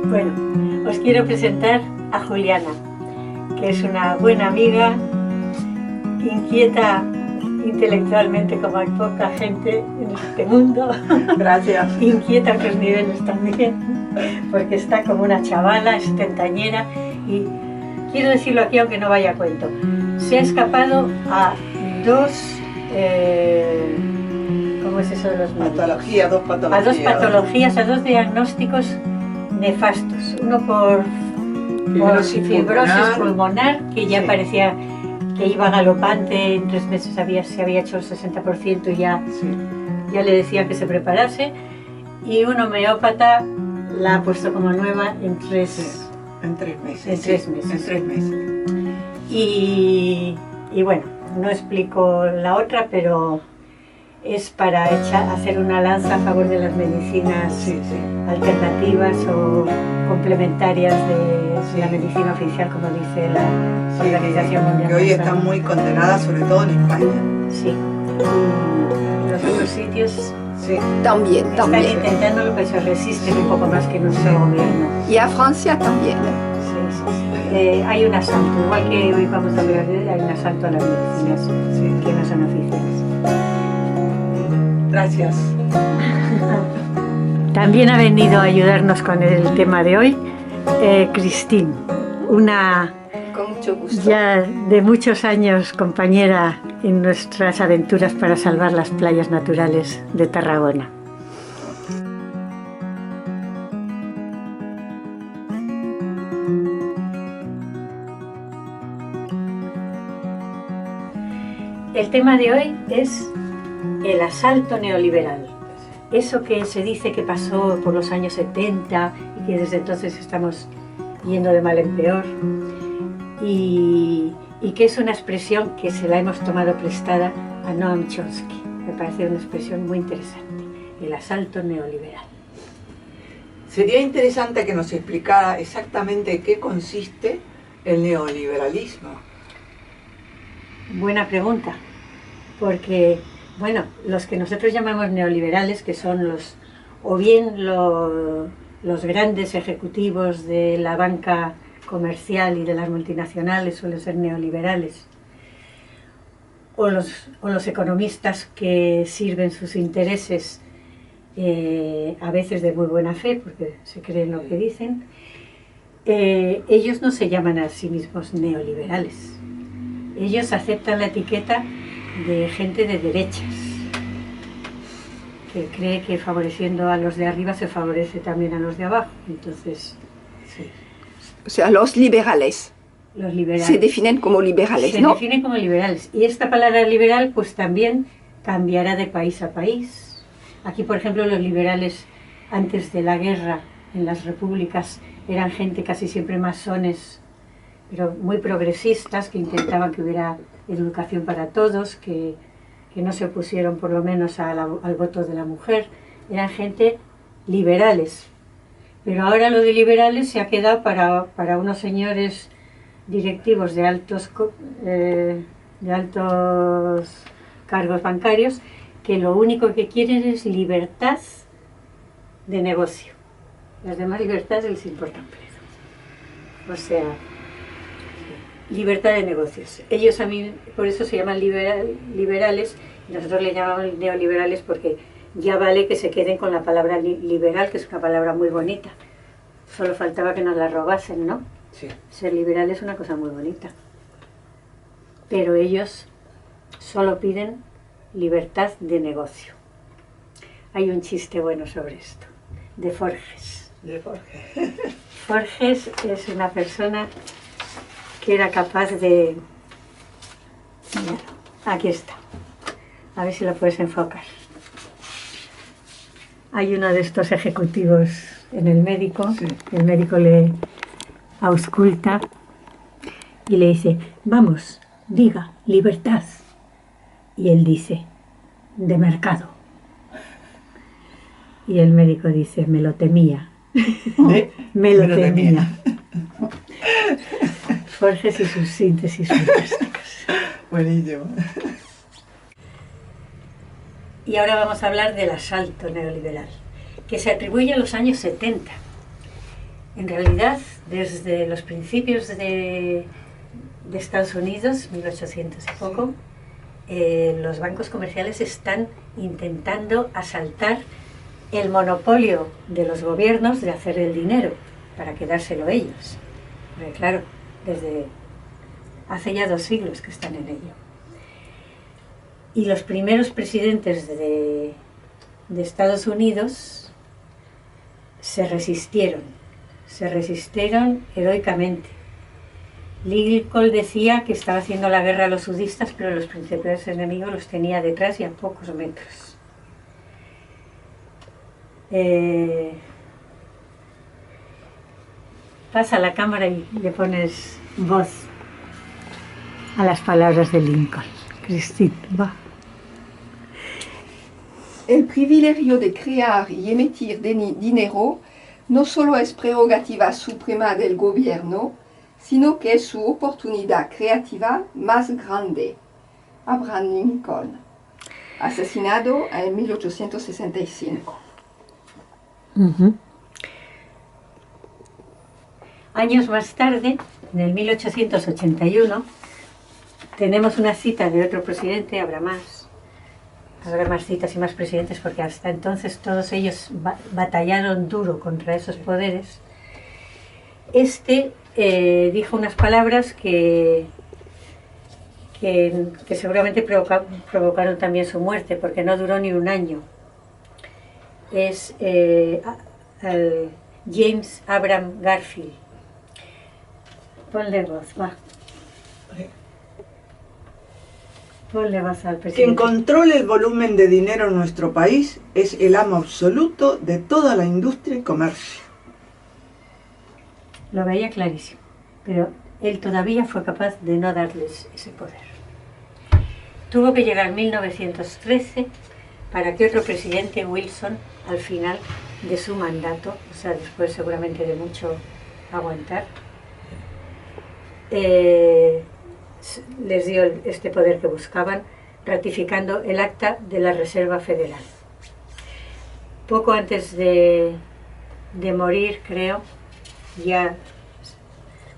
Bueno, os quiero presentar a Juliana, que es una buena amiga, inquieta intelectualmente como hay poca gente en este mundo. Gracias. Inquieta a otros niveles también, porque está como una chavala, es tentañera y quiero decirlo aquí aunque no vaya a cuento. Se ha escapado a dos... ¿cómo es eso de los médicos? Patología, dos patologías. A dos patologías, a dos diagnósticos nefastos. Uno por fibrosis pulmonar, que ya parecía que iba galopante, en 3 meses se había hecho el 60% y ya le decían que se preparase. Y un homeópata la ha puesto como nueva en 3 meses. Y bueno, no explico la otra, pero es para hacer una lanza a favor de las medicinas alternativas o complementarias de la medicina oficial, como dice la Organización Mundial. Que hoy están muy condenadas, sobre todo en España. Sí, y los otros sitios también. Están intentándolo, pero se resisten un poco más que nuestro gobierno. Y a Francia también. Sí. Hay un asalto, igual que hoy vamos a hablar de él, hay un asalto a las medicinas que no son oficiales. Gracias. También ha venido a ayudarnos con el tema de hoy Christine, una con mucho gusto. Ya de muchos años compañera en nuestras aventuras para salvar las playas naturales de Tarragona. El tema de hoy es el asalto neoliberal. Eso que se dice que pasó por los años 70 y que desde entonces estamos yendo de mal en peor, y que es una expresión que se la hemos tomado prestada a Noam Chomsky. Me parece una expresión muy interesante, el asalto neoliberal. Sería interesante que nos explicara exactamente qué consiste el neoliberalismo. Buena pregunta, porque bueno, los que nosotros llamamos neoliberales, que son o bien los grandes ejecutivos de la banca comercial y de las multinacionales, suelen ser neoliberales, o los economistas que sirven sus intereses a veces de muy buena fe, porque se creen lo que dicen, ellos no se llaman a sí mismos neoliberales. Ellos aceptan la etiqueta de gente de derechas, que cree que favoreciendo a los de arriba se favorece también a los de abajo. Entonces, o sea, los liberales se definen como liberales, ¿no? Se definen como liberales. Y esta palabra liberal pues también cambiará de país a país. Aquí, por ejemplo, los liberales antes de la guerra en las repúblicas eran gente casi siempre masones, pero muy progresistas, que intentaban que hubiera educación para todos, que no se opusieron por lo menos al voto de la mujer. Eran gente liberales. Pero ahora lo de liberales se ha quedado para unos señores directivos de altos cargos bancarios, que lo único que quieren es libertad de negocio. Las demás libertades les importan poco. O sea, libertad de negocios. Ellos por eso se llaman liberales, y nosotros le llamamos neoliberales porque ya vale que se queden con la palabra liberal, que es una palabra muy bonita. Solo faltaba que nos la robasen, ¿no? Sí. Ser liberal es una cosa muy bonita. Pero ellos solo piden libertad de negocio. Hay un chiste bueno sobre esto, de Forges. Forges es una persona que era capaz de... Mira, aquí está. A ver si lo puedes enfocar. Hay uno de estos ejecutivos en el médico. El médico le ausculta y le dice: vamos, diga, libertad. Y él dice: de mercado. Y el médico dice: me lo temía. Me lo temía. Forges y sus síntesis fantásticas. Buenísimo. Y ahora vamos a hablar del asalto neoliberal, que se atribuye a los años 70. En realidad, desde los principios de Estados Unidos, 1800 y poco, los bancos comerciales están intentando asaltar el monopolio de los gobiernos de hacer el dinero para quedárselo ellos. Porque claro, desde hace ya 2 siglos que están en ello. Y los primeros presidentes de Estados Unidos se resistieron heroicamente. Lincoln decía que estaba haciendo la guerra a los sudistas, pero los principales enemigos los tenía detrás y a pocos metros. Pasa a la cámara y le pones voz a las palabras de Lincoln. Christine, va. El privilegio de crear y emitir dinero no solo es prerrogativa suprema del gobierno, sino que es su oportunidad creativa más grande. Abraham Lincoln, asesinado en 1865. Años más tarde, en el 1881, tenemos una cita de otro presidente, habrá más citas y más presidentes, porque hasta entonces todos ellos batallaron duro contra esos poderes. Dijo unas palabras que seguramente provocaron también su muerte, porque no duró ni un año. Es James Abraham Garfield. Ponle voz, va. Ponle voz al presidente. Quien controle el volumen de dinero en nuestro país es el amo absoluto de toda la industria y comercio. Lo veía clarísimo, pero él todavía fue capaz de no darles ese poder. Tuvo que llegar 1913 para que otro presidente, Wilson, al final de su mandato, o sea, después seguramente de mucho aguantar, les dio este poder que buscaban, ratificando el acta de la Reserva Federal. Poco antes de morir, creo,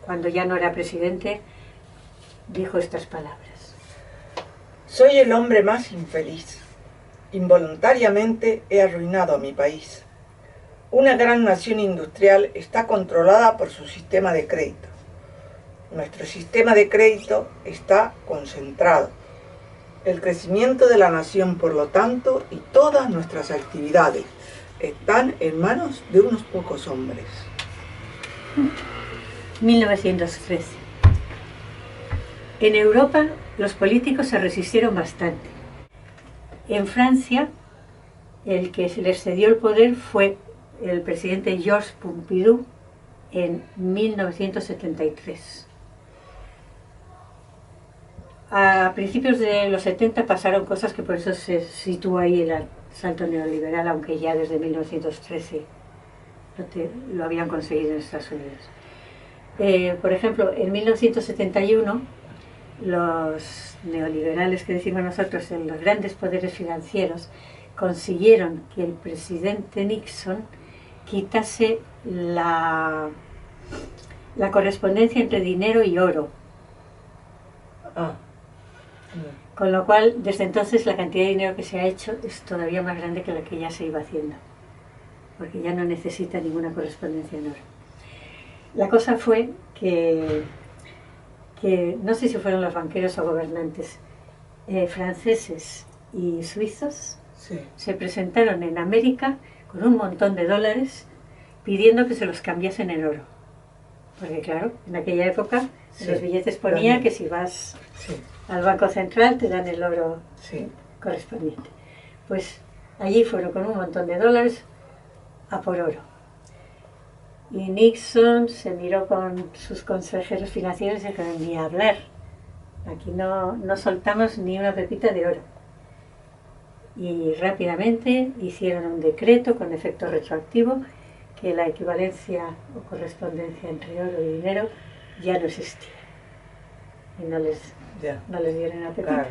cuando ya no era presidente, dijo estas palabras. Soy el hombre más infeliz. Involuntariamente he arruinado a mi país. Una gran nación industrial está controlada por su sistema de crédito. Nuestro sistema de crédito está concentrado. El crecimiento de la nación, por lo tanto, y todas nuestras actividades están en manos de unos pocos hombres. 1913. En Europa los políticos se resistieron bastante. En Francia, el que se les cedió el poder fue el presidente Georges Pompidou en 1973. A principios de los 70 pasaron cosas que por eso se sitúa ahí el salto neoliberal, aunque ya desde 1913 lo habían conseguido en Estados Unidos. Por ejemplo, en 1971, los neoliberales que decimos nosotros en los grandes poderes financieros consiguieron que el presidente Nixon quitase la correspondencia entre dinero y oro. Con lo cual, desde entonces, la cantidad de dinero que se ha hecho es todavía más grande que la que ya se iba haciendo, porque ya no necesita ninguna correspondencia en oro. La cosa fue que no sé si fueron los banqueros o gobernantes franceses y suizos, sí, se presentaron en América con un montón de dólares pidiendo que se los cambiasen en oro. Porque claro, en aquella época sí, en los billetes ponía que si vas sí al Banco Central te dan el oro sí correspondiente. Pues allí fueron con un montón de dólares a por oro. Y Nixon se miró con sus consejeros financieros y dijo, ni hablar, aquí no soltamos ni una pepita de oro. Y rápidamente hicieron un decreto con efecto retroactivo que la equivalencia o correspondencia entre oro y dinero ya no existía. Y no les dieron una pepita. Claro.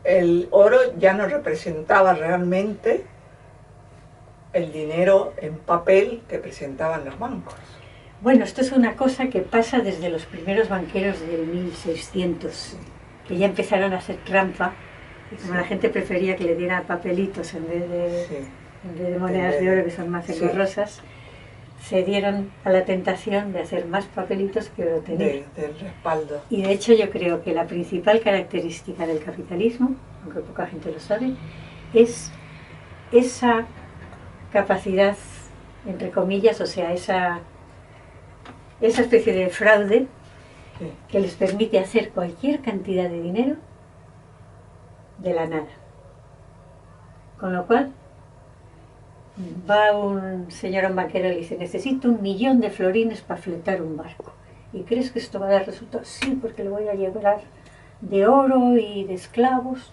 El oro ya no representaba realmente el dinero en papel que presentaban los bancos. Bueno, esto es una cosa que pasa desde los primeros banqueros del 1600, que ya empezaron a hacer trampa, y como la gente prefería que le diera papelitos en vez de monedas de oro, que son más engorrosas, se dieron a la tentación de hacer más papelitos que obtener. Del respaldo. Y de hecho yo creo que la principal característica del capitalismo, aunque poca gente lo sabe, es esa capacidad, entre comillas, o sea, esa especie de fraude que les permite hacer cualquier cantidad de dinero de la nada. Con lo cual, va un señor a un banquero y le dice: necesito 1.000.000 de florines para fletar un barco. ¿Y crees que esto va a dar resultado? Sí, porque le voy a llevar de oro y de esclavos.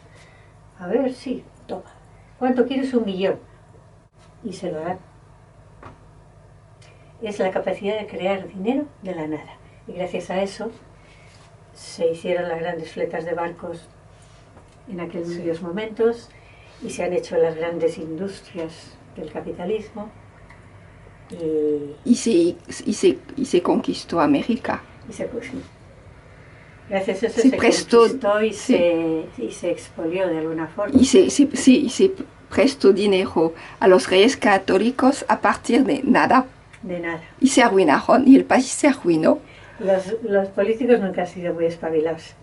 A ver, sí, toma. ¿Cuánto quieres? 1.000.000. Y se lo dan. Es la capacidad de crear dinero de la nada. Y gracias a eso se hicieron las grandes fletas de barcos en aquellos momentos, y se han hecho las grandes industrias del capitalismo. Y se conquistó América. Gracias a eso se se prestó, conquistó y se expolió de alguna forma. Y se prestó dinero a los reyes católicos a partir de nada. De nada. Y se arruinaron, y el país se arruinó. Los políticos nunca han sido muy espabilados.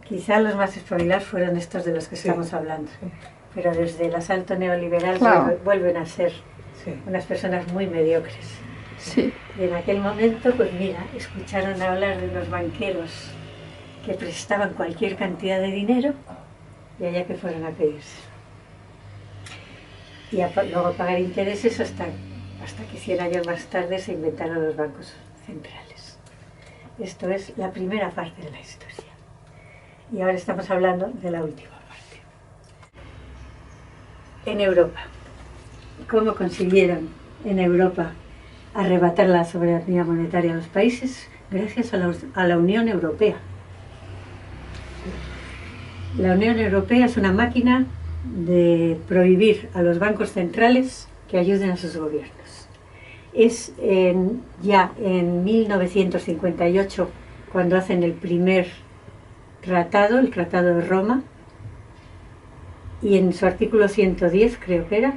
Quizá los más espabilados fueron estos de los que estamos hablando. Pero desde el asalto neoliberal vuelven a ser unas personas muy mediocres. Sí. Y en aquel momento, pues mira, escucharon hablar de los banqueros que prestaban cualquier cantidad de dinero, y allá que fueron a pedirse. Y luego pagar intereses hasta que 100 años más tarde se inventaron los bancos centrales. Esto es la primera parte de la historia. Y ahora estamos hablando de la última parte. En Europa. ¿Cómo consiguieron en Europa arrebatar la soberanía monetaria a los países? Gracias a la Unión Europea. La Unión Europea es una máquina de prohibir a los bancos centrales que ayuden a sus gobiernos. Es ya en 1958 cuando hacen el primer tratado, el Tratado de Roma, y en su artículo 110, creo que era,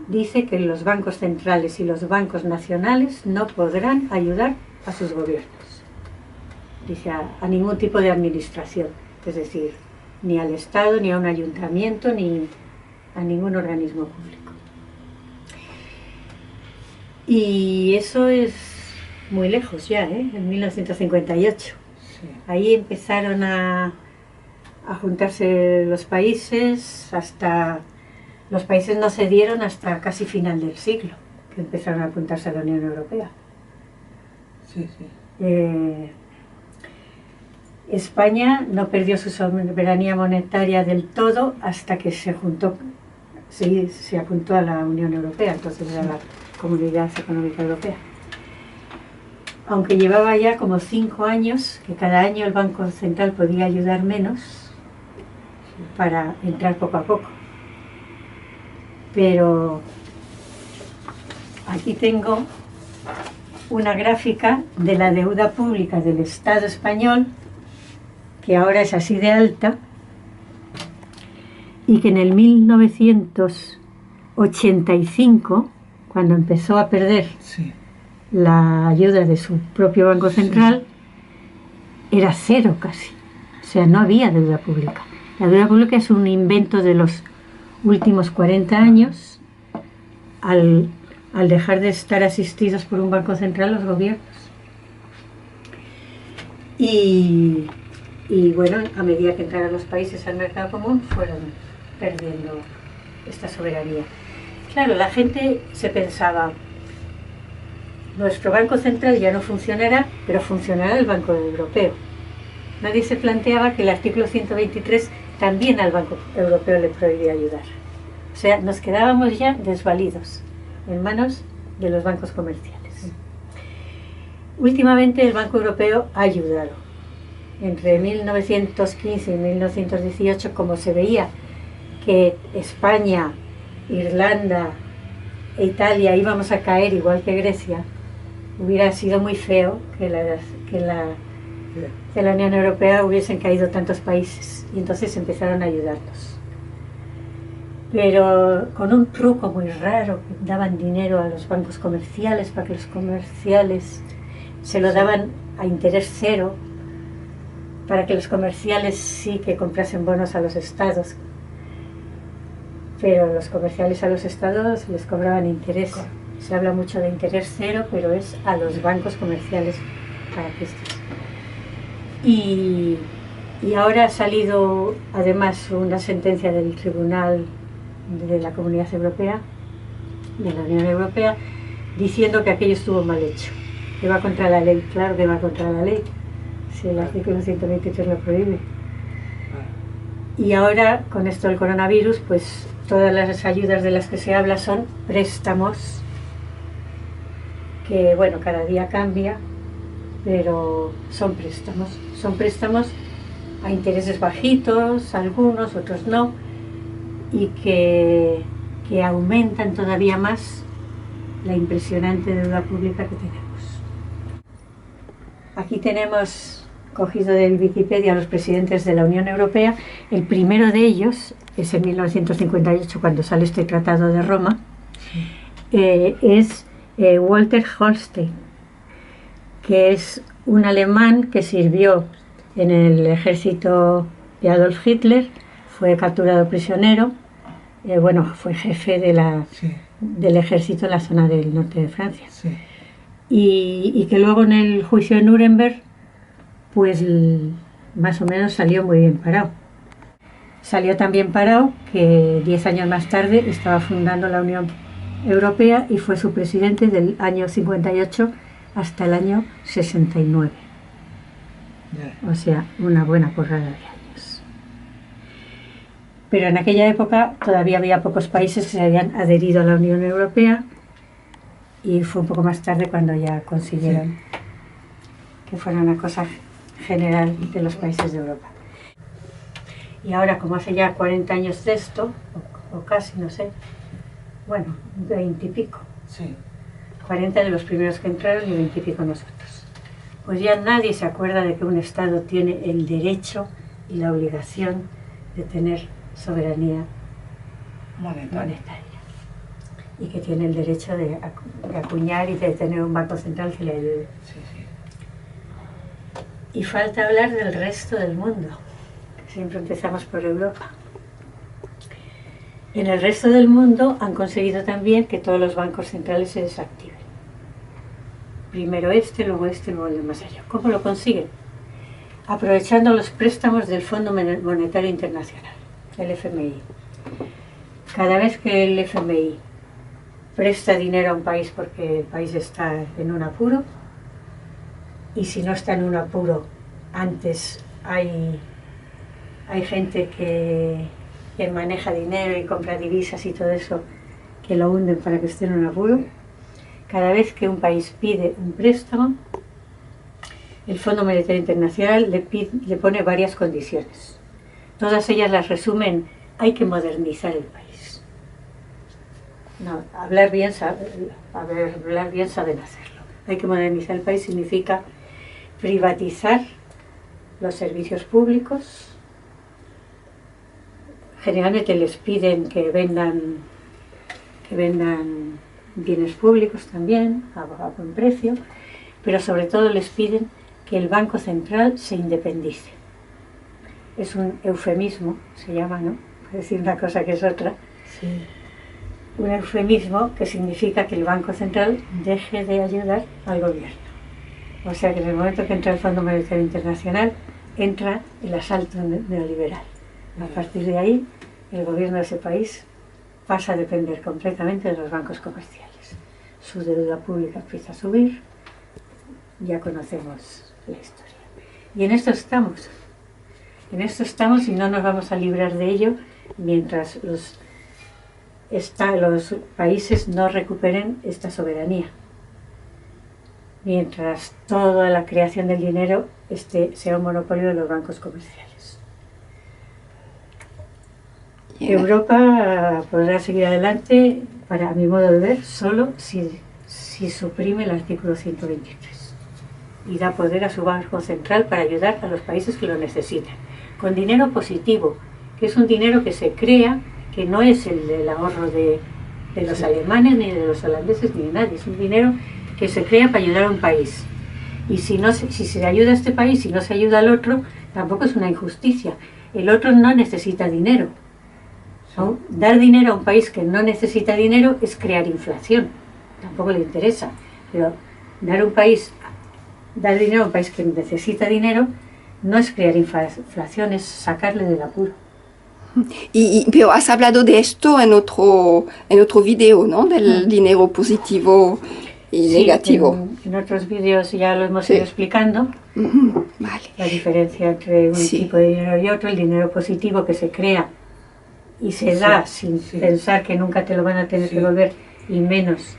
dice que los bancos centrales y los bancos nacionales no podrán ayudar a sus gobiernos. Dice a ningún tipo de administración, es decir, ni al Estado, ni a un ayuntamiento, ni a ningún organismo público. Y eso es muy lejos ya, en 1958. Ahí empezaron a juntarse los países, los países no cedieron hasta casi final del siglo, que empezaron a apuntarse a la Unión Europea. España no perdió su soberanía monetaria del todo hasta que se apuntó a la Unión Europea, entonces era la Comunidad Económica Europea. Aunque llevaba ya como 5 años, que cada año el Banco Central podía ayudar menos para entrar poco a poco. Pero aquí tengo una gráfica de la deuda pública del Estado español, que ahora es así de alta, y que en el 1985, cuando empezó a perder la ayuda de su propio Banco Central, era cero casi. O sea, no había deuda pública. La deuda pública es un invento de los últimos 40 años, al dejar de estar asistidos por un Banco Central los gobiernos. Y bueno, a medida que entraron los países al mercado común, fueron perdiendo esta soberanía. Claro, la gente se pensaba: nuestro Banco Central ya no funcionará, pero funcionará el Banco Europeo. Nadie se planteaba que el artículo 123 también al Banco Europeo le prohibía ayudar. O sea, nos quedábamos ya desvalidos en manos de los bancos comerciales. Últimamente el Banco Europeo ha ayudado. Entre 1915 y 1918, como se veía que España Irlanda e Italia íbamos a caer igual que Grecia, hubiera sido muy feo que la Unión Europea hubiesen caído tantos países, y entonces empezaron a ayudarnos. Pero con un truco muy raro, daban dinero a los bancos comerciales para que los comerciales se lo daban a interés cero, para que los comerciales sí que comprasen bonos a los estados, pero los comerciales a los estados les cobraban interés. Se habla mucho de interés cero, pero es a los bancos comerciales para que estos. Y ahora ha salido además una sentencia del Tribunal de la Comunidad Europea, de la Unión Europea, diciendo que aquello estuvo mal hecho, que va contra la ley. Claro que va contra la ley, si el artículo 123 lo prohíbe. Y ahora, con esto del coronavirus, pues todas las ayudas de las que se habla son préstamos, que bueno, cada día cambia, pero son préstamos a intereses bajitos, algunos, otros no, y que aumentan todavía más la impresionante deuda pública que tenemos. Aquí tenemos cogido del Wikipedia a los presidentes de la Unión Europea. El primero de ellos es en 1958, cuando sale este Tratado de Roma, es Walter Holstein, que es un alemán que sirvió en el ejército de Adolf Hitler, fue capturado prisionero, fue jefe del ejército en la zona del norte de Francia. Sí. Y que luego en el juicio de Nuremberg, pues más o menos salió muy bien parado. Salió tan bien parado que 10 años más tarde estaba fundando la Unión Europea y fue su presidente del año 58 hasta el año 69. O sea, una buena porrada de años. Pero en aquella época todavía había pocos países que se habían adherido a la Unión Europea, y fue un poco más tarde cuando ya consiguieron que fuera una cosa general de los países de Europa. Y ahora, como hace ya 40 años de esto, o casi, no sé, 20 y pico. Sí. 40 de los primeros que entraron y 20 y pico nosotros. Pues ya nadie se acuerda de que un Estado tiene el derecho y la obligación de tener soberanía monetaria. Y que tiene el derecho de acuñar y de tener un banco central que le ayude. Sí. Y falta hablar del resto del mundo. Siempre empezamos por Europa. En el resto del mundo han conseguido también que todos los bancos centrales se desactiven. Primero luego luego el de más allá. ¿Cómo lo consiguen? Aprovechando los préstamos del Fondo Monetario Internacional, el FMI. Cada vez que el FMI presta dinero a un país porque el país está en un apuro, y si no está en un apuro, antes hay gente que maneja dinero y compra divisas y todo eso, que lo hunden para que esté en un apuro. Cada vez que un país pide un préstamo, el Fondo Monetario Internacional le pone varias condiciones. Todas ellas las resumen: hay que modernizar el país. No, hablar bien saben hacerlo. Hay que modernizar el país significa privatizar los servicios públicos. Generalmente les piden que vendan bienes públicos también a buen precio, pero sobre todo les piden que el Banco Central se independice. Es un eufemismo, se llama, ¿no? Es decir, una cosa que es otra. Sí. Un eufemismo que significa que el Banco Central deje de ayudar al gobierno. O sea que en el momento que entra el Fondo Monetario Internacional, entra el asalto neoliberal. A partir de ahí, el gobierno de ese país pasa a depender completamente de los bancos comerciales. Su deuda pública empieza a subir, ya conocemos la historia. Y en esto estamos. En esto estamos y no nos vamos a librar de ello mientras los países no recuperen esta soberanía. Mientras toda la creación del dinero sea un monopolio de los bancos comerciales. Europa podrá seguir adelante, para mi modo de ver, solo si suprime el artículo 123 y da poder a su Banco Central para ayudar a los países que lo necesitan, con dinero positivo, que es un dinero que se crea, que no es el del ahorro de los alemanes, ni de los holandeses, ni de nadie, es un dinero que se crea para ayudar a un país. Y si se ayuda a este país y no se ayuda al otro, tampoco es una injusticia. El otro no necesita dinero. ¿No? Dar dinero a un país que no necesita dinero es crear inflación. Tampoco le interesa. Pero dar dinero a un país que necesita dinero no es crear inflación, es sacarle del apuro. Pero has hablado de esto en otro video, ¿no? Del dinero positivo y negativo. En otros vídeos ya lo hemos ido explicando. Vale. La diferencia entre un tipo de dinero y otro, el dinero positivo que se crea y se da sin pensar que nunca te lo van a tener que devolver, y menos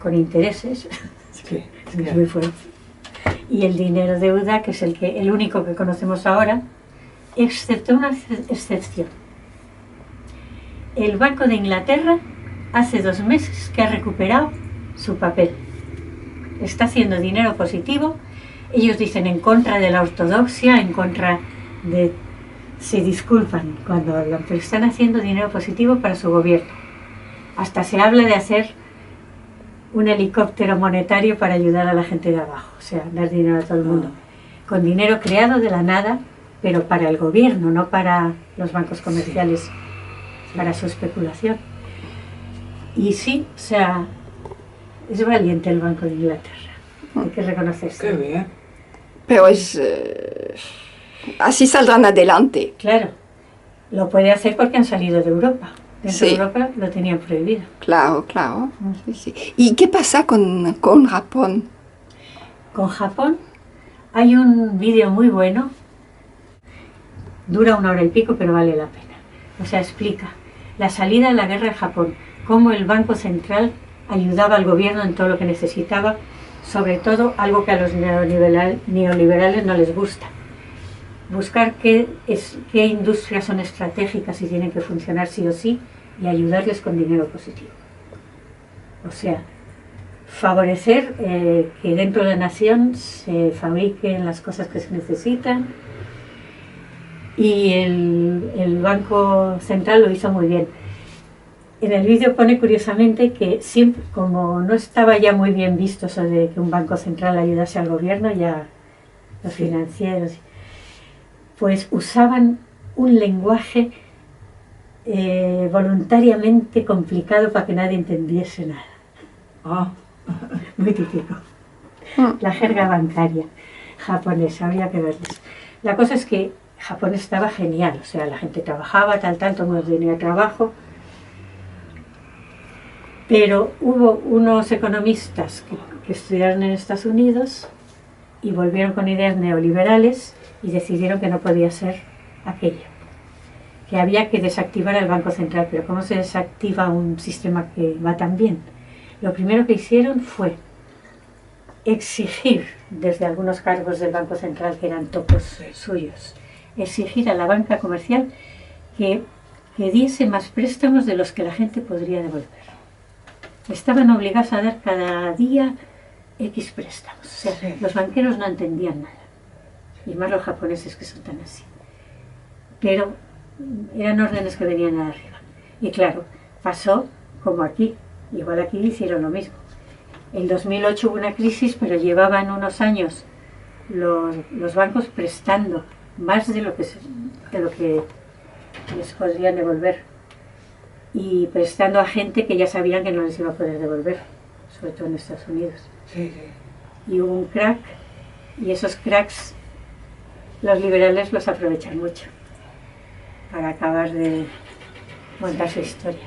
con intereses, es muy fuerte. Y el dinero deuda, que es el único que conocemos ahora, excepto una excepción. El Banco de Inglaterra hace 2 meses que ha recuperado su papel. Está haciendo dinero positivo. Ellos dicen en contra de la ortodoxia, en contra de... Se disculpan cuando hablan, pero están haciendo dinero positivo para su gobierno. Hasta se habla de hacer un helicóptero monetario para ayudar a la gente de abajo, o sea, dar dinero a todo el mundo. Con dinero creado de la nada, pero para el gobierno, no para los bancos comerciales, para su especulación. Y sí, o sea, es valiente el Banco de Inglaterra, hay que reconocerse. Qué bien. Pero así saldrán adelante. Claro, lo puede hacer porque han salido de Europa. Dentro de Europa lo tenían prohibido. Claro. Sí. ¿Y qué pasa con Japón? Con Japón hay un vídeo muy bueno, dura 1 hora y pico, pero vale la pena. O sea, explica la salida de la guerra de Japón, cómo el Banco Central ayudaba al gobierno en todo lo que necesitaba, sobre todo algo que a los neoliberales no les gusta. Buscar qué industrias son estratégicas y tienen que funcionar sí o sí, y ayudarles con dinero positivo. O sea, favorecer que dentro de la nación se fabriquen las cosas que se necesitan, y el Banco Central lo hizo muy bien. En el vídeo pone curiosamente que siempre, como no estaba ya muy bien visto eso de que un Banco Central ayudase al gobierno, ya los financieros, pues usaban un lenguaje voluntariamente complicado para que nadie entendiese nada. Muy típico. La jerga bancaria japonesa, habría que verles. La cosa es que Japón estaba genial, o sea, la gente trabajaba, todo el mundo tenía trabajo, pero hubo unos economistas que estudiaron en Estados Unidos y volvieron con ideas neoliberales y decidieron que no podía ser aquello, que había que desactivar el Banco Central. Pero ¿cómo se desactiva un sistema que va tan bien? Lo primero que hicieron fue exigir, desde algunos cargos del Banco Central que eran topos suyos, exigir a la banca comercial que diese más préstamos de los que la gente podría devolver. Estaban obligados a dar cada día X préstamos. O sea, los banqueros no entendían nada, y más los japoneses, que son tan así. Pero eran órdenes que venían de arriba. Y claro, pasó como aquí, igual aquí hicieron lo mismo. En 2008 hubo una crisis, pero llevaban unos años los bancos prestando más de lo que les podrían devolver, y prestando a gente que ya sabían que no les iba a poder devolver, sobre todo en Estados Unidos. Y hubo un crack, y esos cracks los liberales los aprovechan mucho para acabar de montar su historia.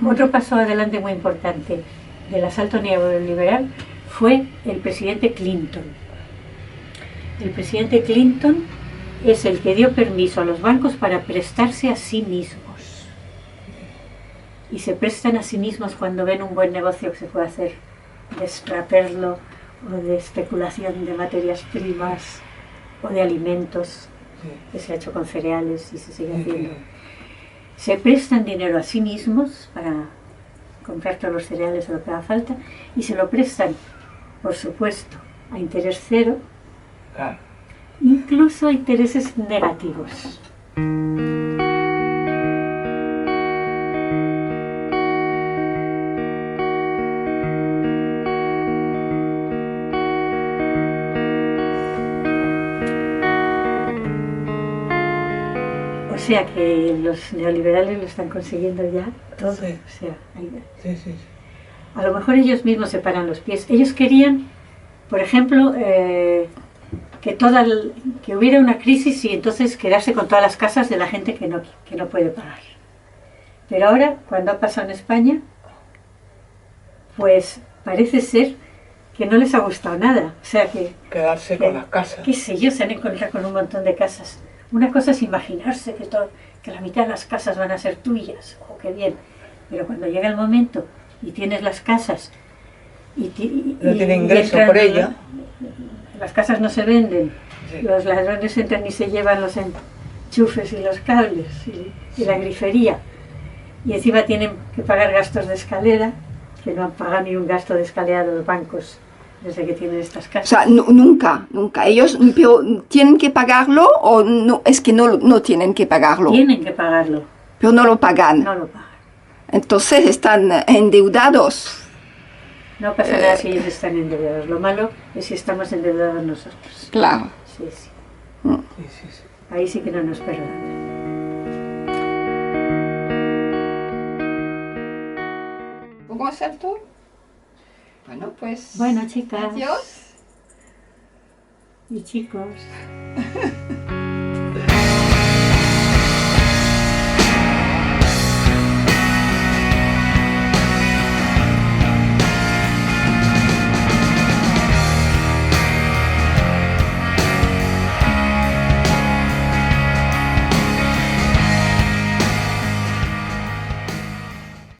Otro paso adelante muy importante del asalto neoliberal fue el presidente Clinton. El presidente Clinton es el que dio permiso a los bancos para prestarse a sí mismos. Y se prestan a sí mismos cuando ven un buen negocio que se puede hacer de extraperlo, o de especulación de materias primas, o de alimentos, que se ha hecho con cereales y se sigue haciendo. se prestan dinero a sí mismos para comprar todos los cereales o lo que haga falta, y se lo prestan, por supuesto, a interés cero, Claro. incluso a intereses negativos. O sea que los neoliberales lo están consiguiendo ya todo. Sí. O sea, Sí, sí. a lo mejor ellos mismos se paran los pies. Ellos querían, por ejemplo, que hubiera una crisis y entonces quedarse con todas las casas de la gente que no puede pagar. Pero ahora, cuando ha pasado en España, pues parece ser que no les ha gustado nada. O sea Quedarse con las casas. qué sé yo, se han encontrado con un montón de casas. Una cosa es imaginarse que la mitad de las casas van a ser tuyas, oh, qué bien. Pero cuando llega el momento y tienes las casas No tiene ingreso por ella. las casas no se venden, Sí. los ladrones entran y se llevan los enchufes y los cables y la grifería. Y encima tienen que pagar gastos de escalera, que no han pagado ni un gasto de escalera los bancos desde que tienen estas O casas. sea, nunca. Ellos pero tienen que pagarlo o no, es que no tienen que pagarlo, Tienen que pagarlo, pero no lo pagan. no lo pagan. Entonces están endeudados. No pasa nada si ellos están endeudados. Lo malo es si estamos endeudados nosotros. Claro. Sí, sí. Sí, sí, sí. Ahí sí que no nos perdonan. ¿Cómo hacer todo? Bueno, pues... Bueno, chicas Adiós. y chicos.